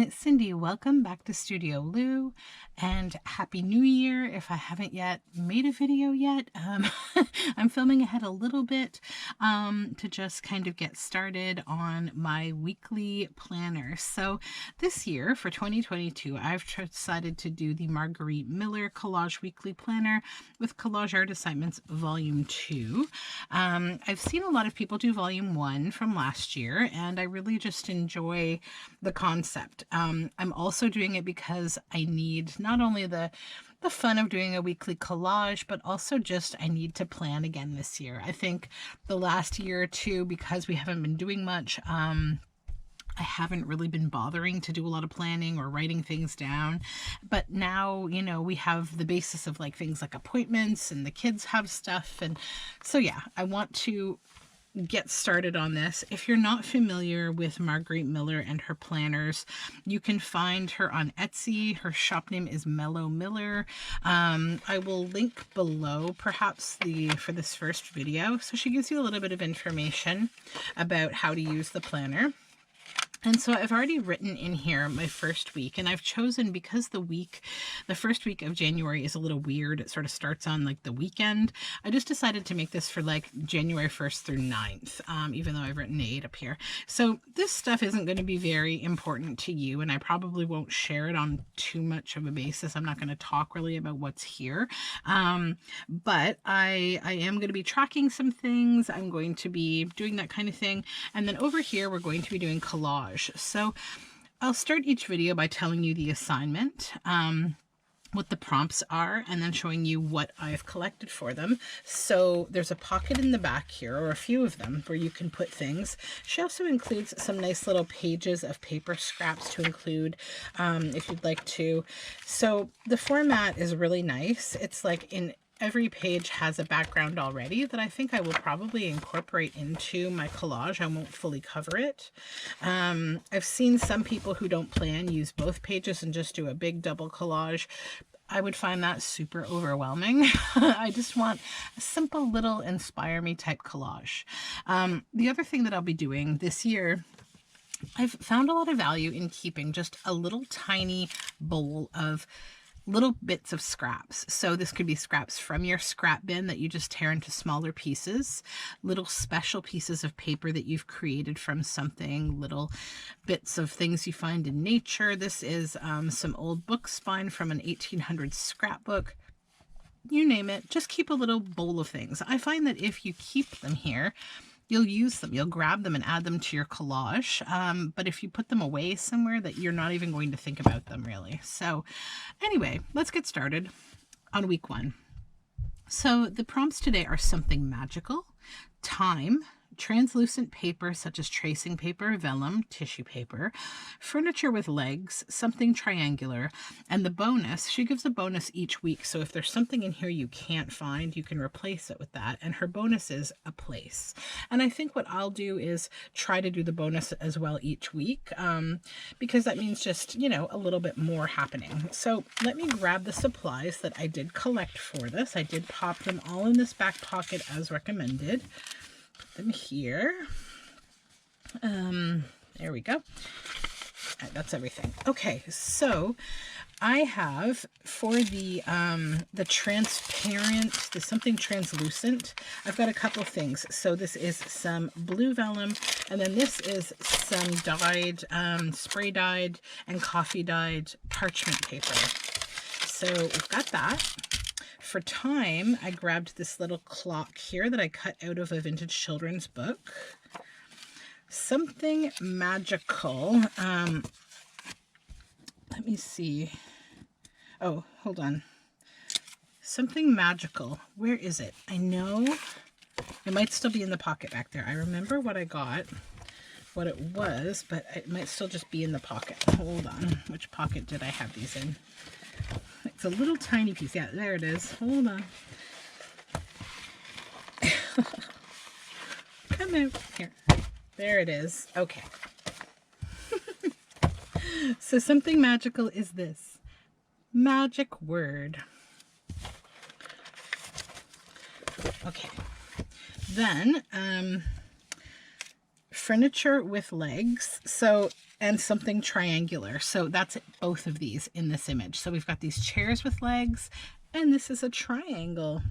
it's Cindy. Welcome back to Studioloo and Happy New Year. If I haven't yet made a video yet, I'm filming ahead a little bit to just kind of get started on my weekly planner. So this year for 2022, I've decided to do the Marguerite Miller Collage Weekly Planner with Collage Art Assignments Volume 2. I've seen a lot of people do Volume 1 from last year, and I really just enjoy the concept. I'm also doing it because I need not only the fun of doing a weekly collage, but also just I need to plan again this year. I think the last year or two, because we haven't been doing much, I haven't really been bothering to do a lot of planning or writing things down. But now, you know, we have the basis of like things like appointments and the kids have stuff. And so, yeah, I want to get started on this. If you're not familiar with Marguerite Miller and her planners, you can find her on Etsy. Her shop name is Mellow Miller. I will link below perhaps for this first video. So she gives you a little bit of information about how to use the planner. And so I've already written in here my first week, and I've chosen, because the first week of January is a little weird. It sort of starts on like the weekend. I just decided to make this for like January 1st through 9th, even though I've written 8 up here. So this stuff isn't going to be very important to you, and I probably won't share it on too much of a basis. I'm not going to talk really about what's here. But I am going to be tracking some things. I'm going to be doing that kind of thing. And then over here, we're going to be doing collage. So I'll start each video by telling you the assignment, what the prompts are, and then showing you what I've collected for them. So there's a pocket in the back here, or a few of them, where you can put things. She also includes some nice little pages of paper scraps to include if you'd like to. So the format is really nice. It's like every page has a background already that I think I will probably incorporate into my collage. I won't fully cover it. I've seen some people who don't plan use both pages and just do a big double collage. I would find that super overwhelming. I just want a simple little inspire me type collage. The other thing that I'll be doing this year, I've found a lot of value in keeping just a little tiny bowl of little bits of scraps. So this could be scraps from your scrap bin that you just tear into smaller pieces, little special pieces of paper that you've created from something, little bits of things you find in nature. This is some old book spine from an 1800s scrapbook. You name it, just keep a little bowl of things. I find that if you keep them here, you'll use them, you'll grab them and add them to your collage. But if you put them away somewhere, that you're not even going to think about them really. So anyway, let's get started on week 1. So the prompts today are something magical, time, translucent paper such as tracing paper, vellum, tissue paper, furniture with legs, something triangular, and the bonus, she gives a bonus each week. So if there's something in here you can't find, you can replace it with that. And her bonus is a place. And I think what I'll do is try to do the bonus as well each week, because that means just, you know, a little bit more happening. So let me grab the supplies that I did collect for this. I did pop them all in this back pocket as recommended. Put them here. There we go. All right, that's everything. Okay, so I have for the transparent, the something translucent, I've got a couple things. So this is some blue vellum, and then this is some dyed, spray dyed and coffee dyed parchment paper. So we've got that. For time, I grabbed this little clock here that I cut out of a vintage children's book. Something magical. Let me see. Oh, hold on. Something magical. Where is it? I know it might still be in the pocket back there. I remember what I got, what it was, but it might still just be in the pocket. Hold on. Which pocket did I have these in? It's a little tiny piece. Yeah, there it is. Hold on. Come out here. There it is. Okay. So something magical is this. Magic word. Okay. Then, furniture with legs. So and something triangular. So that's both of these in this image. So we've got these chairs with legs, and this is a triangle.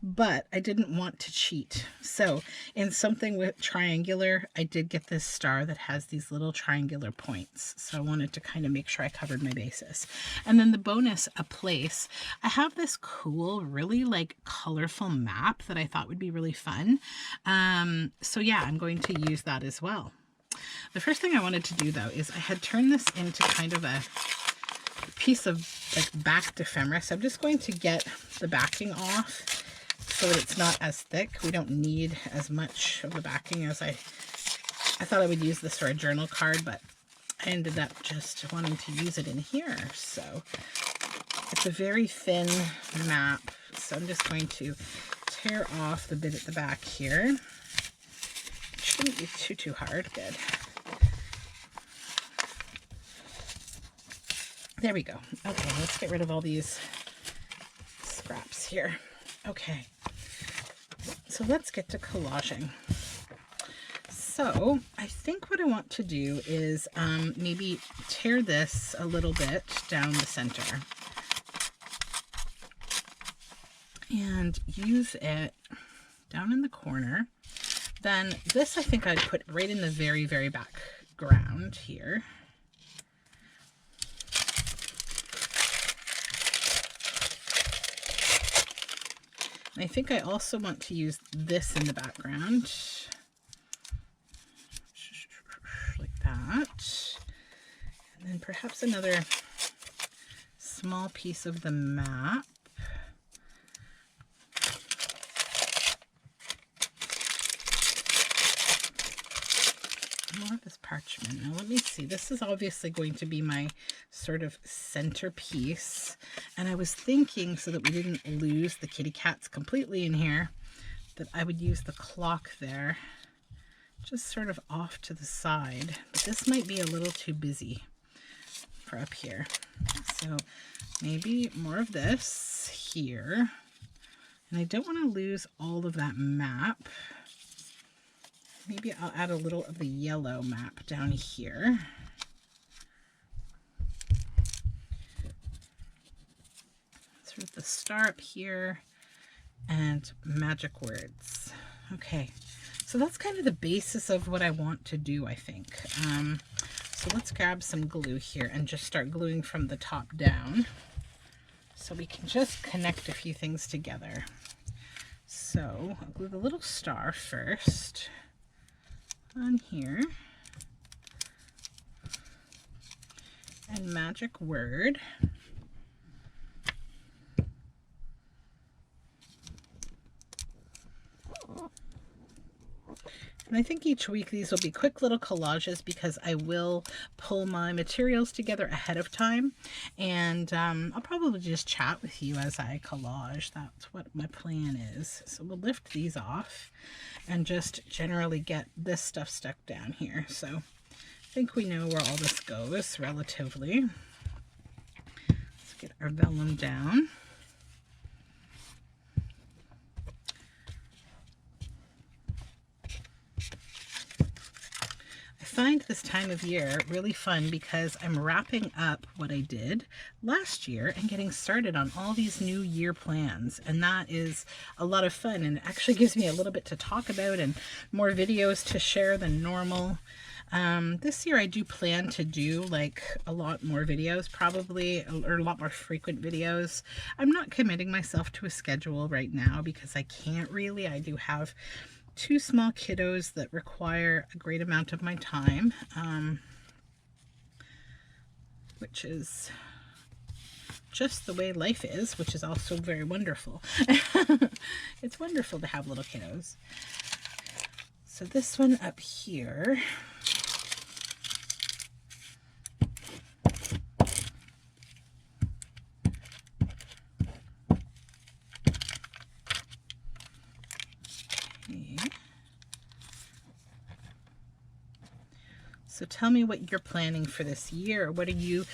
But I didn't want to cheat. So in something with triangular, I did get this star that has these little triangular points. So I wanted to kind of make sure I covered my bases. And then the bonus, a place. I have this cool, really like colorful map that I thought would be really fun. So yeah, I'm going to use that as well. The first thing I wanted to do though is I had turned this into kind of a piece of like backed ephemera. So I'm just going to get the backing off so that it's not as thick. We don't need as much of the backing as I thought I would use this for a journal card, but I ended up just wanting to use it in here. So it's a very thin map. So I'm just going to tear off the bit at the back here. It shouldn't be too hard. Good. There we go. Okay, let's get rid of all these scraps here. Okay, so let's get to collaging. So I think what I want to do is maybe tear this a little bit down the center and use it down in the corner. Then this I think I'd put right in the very, very background here. I think I also want to use this in the background, like that. And then perhaps another small piece of the map. More of this parchment. Now let me see. This is obviously going to be my sort of centerpiece. And I was thinking, so that we didn't lose the kitty cats completely in here, that I would use the clock there, just sort of off to the side. But this might be a little too busy for up here. So maybe more of this here. And I don't want to lose all of that map. Maybe I'll add a little of the yellow map down here. Sort of the star up here and magic words. Okay, so that's kind of the basis of what I want to do, I think. So let's grab some glue here and just start gluing from the top down so we can just connect a few things together. So I'll glue the little star first on here, and magic word. And I think each week these will be quick little collages because I will pull my materials together ahead of time, and I'll probably just chat with you as I collage. That's what my plan is. So we'll lift these off and just generally get this stuff stuck down here. So I think we know where all this goes relatively. Let's get our vellum down. I find this time of year really fun because I'm wrapping up what I did last year and getting started on all these new year plans, and that is a lot of fun, and it actually gives me a little bit to talk about and more videos to share than normal. This year I do plan to do like a lot more videos, probably, or a lot more frequent videos. I'm not committing myself to a schedule right now because I can't really. I do have two small kiddos that require a great amount of my time, which is just the way life is, which is also very wonderful. It's wonderful to have little kiddos. So this one up here, so tell me what you're planning for this year. What are you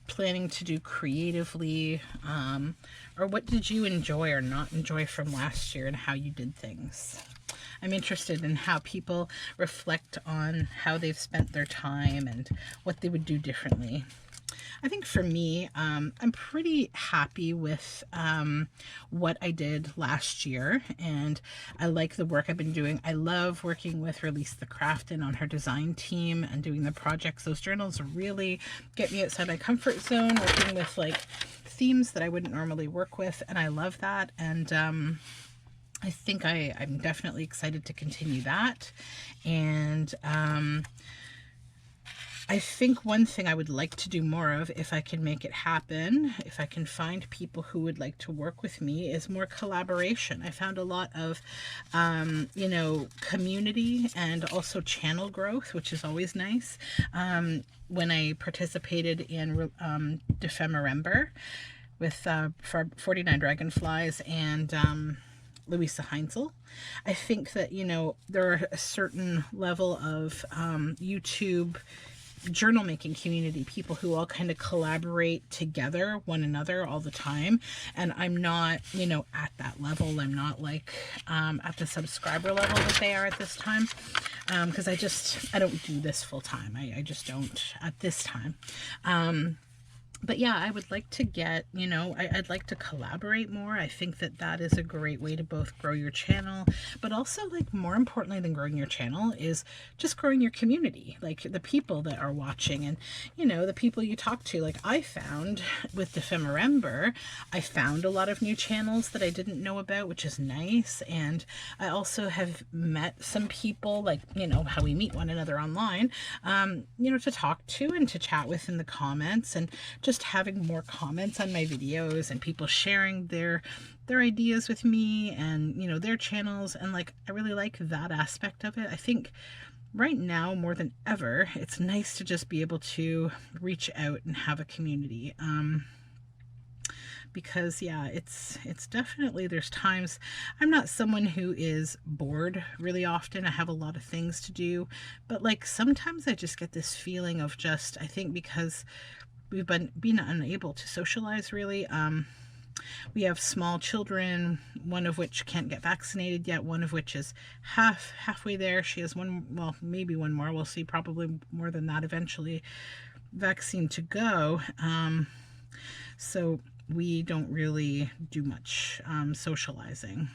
planning to do creatively? Or what did you enjoy or not enjoy from last year and how you did things? I'm interested in how people reflect on how they've spent their time and what they would do differently. I think for me, I'm pretty happy with what I did last year, and I like the work I've been doing. I love working with Release the Craftin on her design team and doing the projects. Those journals really get me outside my comfort zone, working with like themes that I wouldn't normally work with, and I love that. And I think I'm definitely excited to continue that. And I think one thing I would like to do more of, if I can make it happen, if I can find people who would like to work with me, is more collaboration. I found a lot of, you know, community and also channel growth, which is always nice. When I participated in Defemorember with 49 Dragonflies and Louisa Heinzel. I think that, you know, there are a certain level of YouTube journal making community, people who all kind of collaborate together, one another all the time. And I'm not, you know, at that level. I'm not like at the subscriber level that they are at this time. Because I don't do this full time. I just don't at this time. But yeah, I would like to get, you know, I'd like to collaborate more. I think that that is a great way to both grow your channel, but also, like, more importantly than growing your channel is just growing your community, like the people that are watching and, you know, the people you talk to. Like I found with Defemorember, I found a lot of new channels that I didn't know about, which is nice. And I also have met some people, like, you know, how we meet one another online, you know, to talk to and to chat with in the comments, and just having more comments on my videos and people sharing their ideas with me and, you know, their channels. And like, I really like that aspect of it. I think right now more than ever, it's nice to just be able to reach out and have a community. Because yeah, it's definitely, there's times I'm not someone who is bored really often. I have a lot of things to do, but like sometimes I just get this feeling of just, I think because we've been unable to socialize really. We have small children, one of which can't get vaccinated yet, one of which is halfway there. She has one, well, maybe one more. We'll see, probably more than that eventually, vaccine to go. So we don't really do much socializing.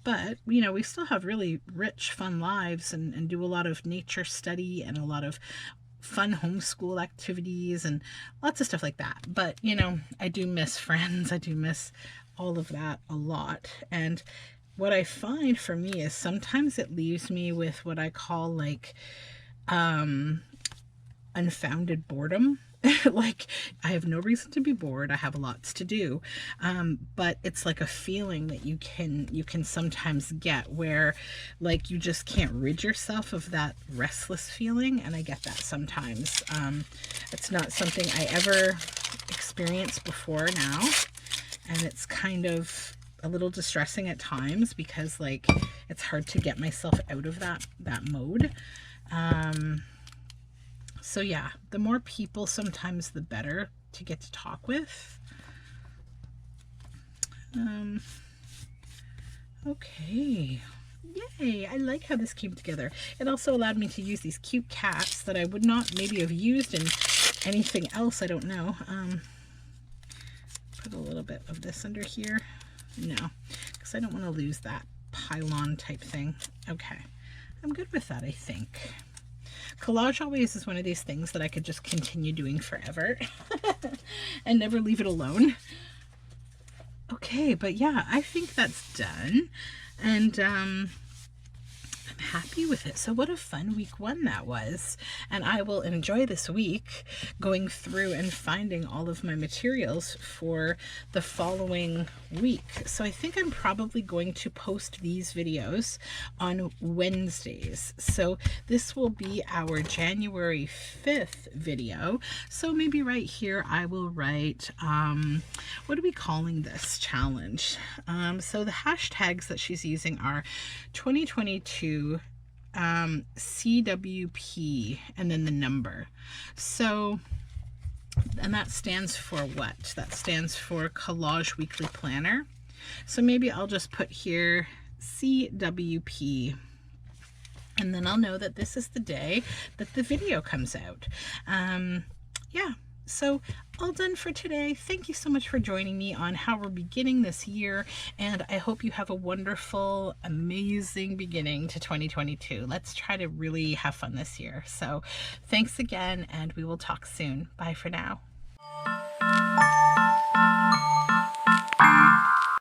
But, you know, we still have really rich, fun lives and do a lot of nature study and a lot of fun homeschool activities and lots of stuff like that. But, you know, I do miss friends. I do miss all of that a lot. And what I find for me is sometimes it leaves me with what I call like unfounded boredom. Like, I have no reason to be bored. I have lots to do. But it's like a feeling that you can sometimes get where like you just can't rid yourself of that restless feeling. And I get that sometimes. It's not something I ever experienced before now. And it's kind of a little distressing at times because like it's hard to get myself out of that mode. So yeah, the more people sometimes the better to get to talk with. Okay, yay, I like how this came together. It also allowed me to use these cute cats that I would not maybe have used in anything else, I don't know. Put a little bit of this under here. No, because I don't want to lose that pylon type thing. Okay, I'm good with that, I think. Collage always is one of these things that I could just continue doing forever and never leave it alone. Okay, but yeah, I think that's done. And I'm happy with it. So what a fun week 1 that was. And I will enjoy this week going through and finding all of my materials for the following week. So I think I'm probably going to post these videos on Wednesdays. So this will be our January 5th video. So maybe right here I will write, what are we calling this challenge? So the hashtags that she's using are 2022 CWP and then the number. So, and that stands for what? That stands for Collage Weekly Planner. So maybe I'll just put here CWP. And then I'll know that this is the day that the video comes out. Yeah, so all done for today. Thank you so much for joining me on how we're beginning this year, and I hope you have a wonderful, amazing beginning to 2022. Let's try to really have fun this year. So thanks again, and we will talk soon. Bye for now.